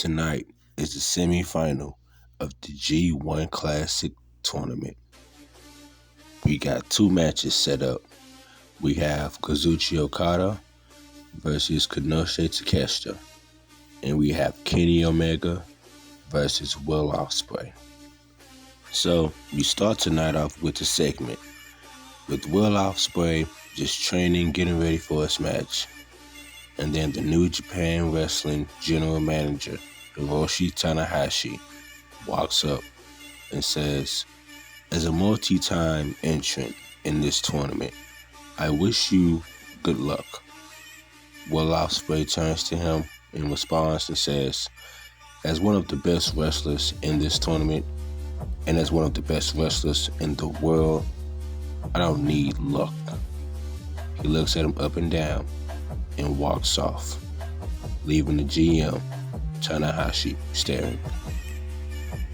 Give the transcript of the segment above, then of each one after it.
Tonight is the semifinal of the G1 Classic tournament. We got two matches set up. We have Kazuchi Okada versus Konosuke Takeshita. And we have Kenny Omega versus Will Ospreay. So we start tonight off with a segment with Will Ospreay just training, getting ready for his match. And then the New Japan Wrestling General Manager, Hiroshi Tanahashi, walks up and says, as a multi-time entrant in this tournament, I wish you good luck. Will Ospreay turns to him in response and says, as one of the best wrestlers in this tournament, and as one of the best wrestlers in the world, I don't need luck. He looks at him up and down and walks off, leaving the GM, Tanahashi, staring.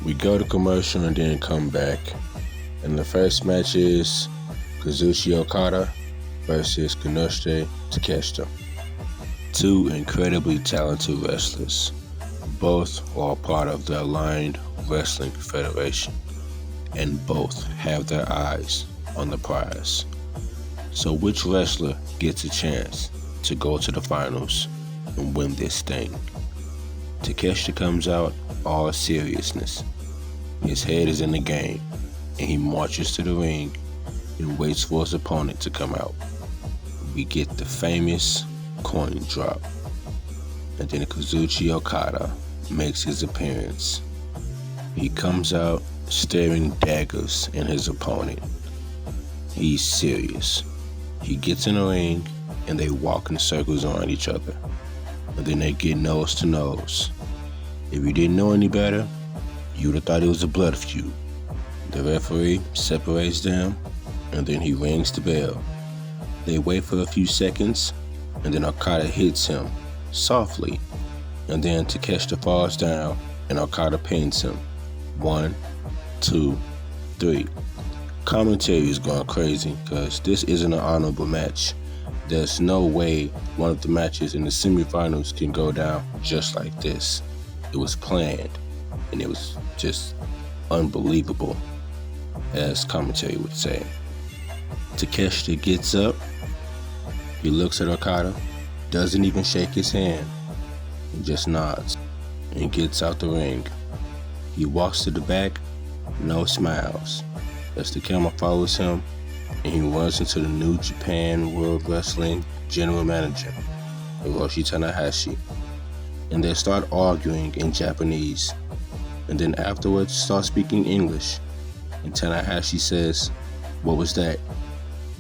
We go to commercial and then come back. And the first match is Kazuchi Okada versus Konosuke Takeshita. Two incredibly talented wrestlers. Both are part of the Aligned Wrestling Federation, and both have their eyes on the prize. So which wrestler gets a chance to go to the finals and win this thing? Takeshita comes out all seriousness. His head is in the game, and he marches to the ring and waits for his opponent to come out. We get the famous coin drop, and then Kazuchi Okada makes his appearance. He comes out staring daggers in his opponent. He's serious. He gets in the ring and they walk in circles around each other, and then they get nose to nose. If you didn't know any better, you would have thought it was a blood feud. The referee separates them, and then he rings the bell. They wait for a few seconds, and then Okada hits him softly, and then Takeshita falls down and Okada pins him. 1, 2, 3. Commentary is going crazy because this isn't an honorable match. There's no way one of the matches in the semifinals can go down just like this. It was planned, and it was just unbelievable, as commentary would say. Takeshita gets up, he looks at Okada, doesn't even shake his hand, and just nods, and gets out the ring. He walks to the back, no smiles, as the camera follows him, and he runs into the New Japan World Wrestling General Manager, Hiroshi Tanahashi, and they start arguing in Japanese, and then afterwards start speaking English, and Tanahashi says, what was that?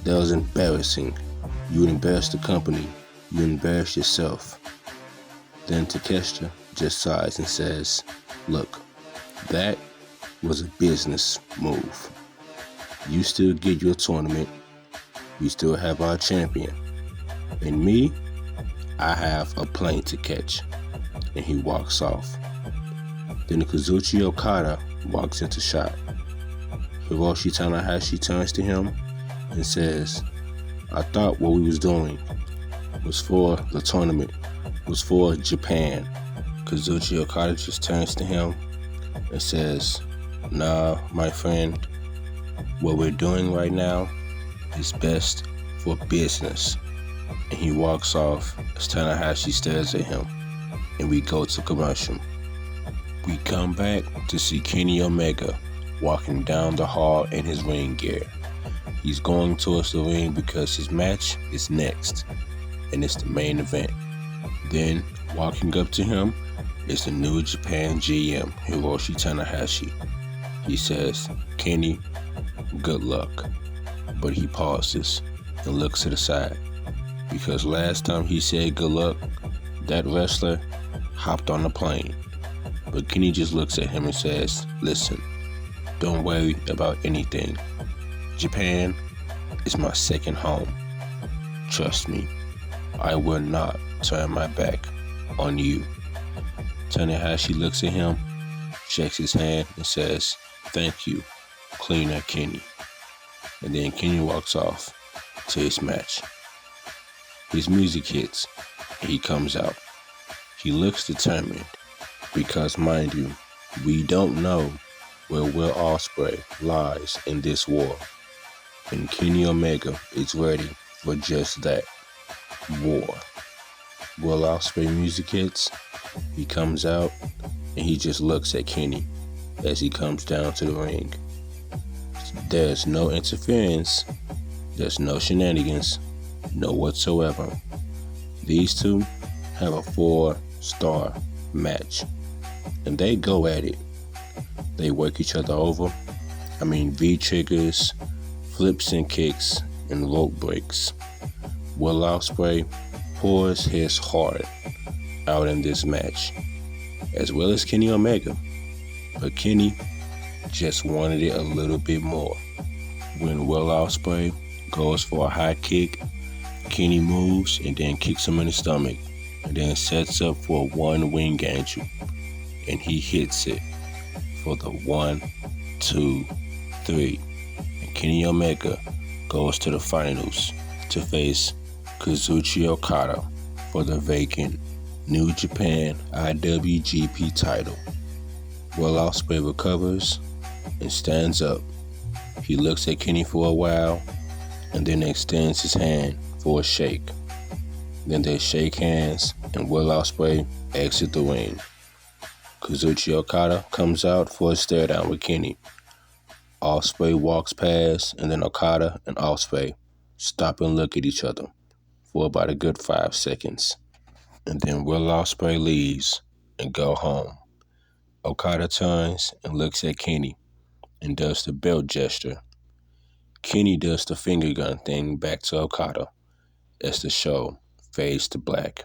That was embarrassing. You embarrassed the company. You embarrassed yourself. Then Takeshita just sighs and says, look, that was a business move. You still get your tournament. We still have our champion. And me, I have a plane to catch. And he walks off. Then Kazuchi Okada walks into shot. Hiroshi Tanahashi turns to him and says, I thought what we was doing was for the tournament, was for Japan. Kazuchi Okada just turns to him and says, nah, my friend, what we're doing right now is best for business. And he walks off as Tanahashi stares at him, and we go to commercial. We come back to see Kenny Omega walking down the hall in his ring gear. He's going towards the ring because his match is next, and it's the main event. Then, walking up to him is the New Japan GM, Hiroshi Tanahashi. He says, Kenny, good luck. But he pauses and looks to the side, because last time he said good luck, that wrestler hopped on the plane. But Kenny just looks at him and says, listen, don't worry about anything. Japan is my second home. Trust me, I will not turn my back on you. Tanahashi looks at him, shakes his hand, and says, thank you, Cleaner Kenny. And then Kenny walks off to his match. His music hits, and he comes out. He looks determined. Because mind you, we don't know where Will Ospreay lies in this war. And Kenny Omega is ready for just that war. Will Ospreay music hits, he comes out and he just looks at Kenny as he comes down to the ring. There's no interference, there's no shenanigans, no whatsoever. These two have a 4-star match, and they go at it. They work each other over. V-triggers, flips and kicks, and rope breaks. Will Ospreay pours his heart out in this match, as well as Kenny Omega. But Kenny just wanted it a little bit more. When Will Ospreay goes for a high kick, Kenny moves and then kicks him in the stomach, and then sets up for a one-wing angel, and he hits it for the 1, 2, 3. And Kenny Omega goes to the finals to face Kazuchika Okada for the vacant New Japan IWGP title. Will Ospreay recovers and stands up. He looks at Kenny for a while and then extends his hand for a shake. Then they shake hands and Will Ospreay exits the ring. Kazuchika Okada comes out for a stare down with Kenny. Ospreay walks past, and then Okada and Ospreay stop and look at each other for about a good 5 seconds. And then Will Ospreay leaves and go home. Okada turns and looks at Kenny and does the belt gesture. Kenny does the finger gun thing back to Okada as the show fades to black.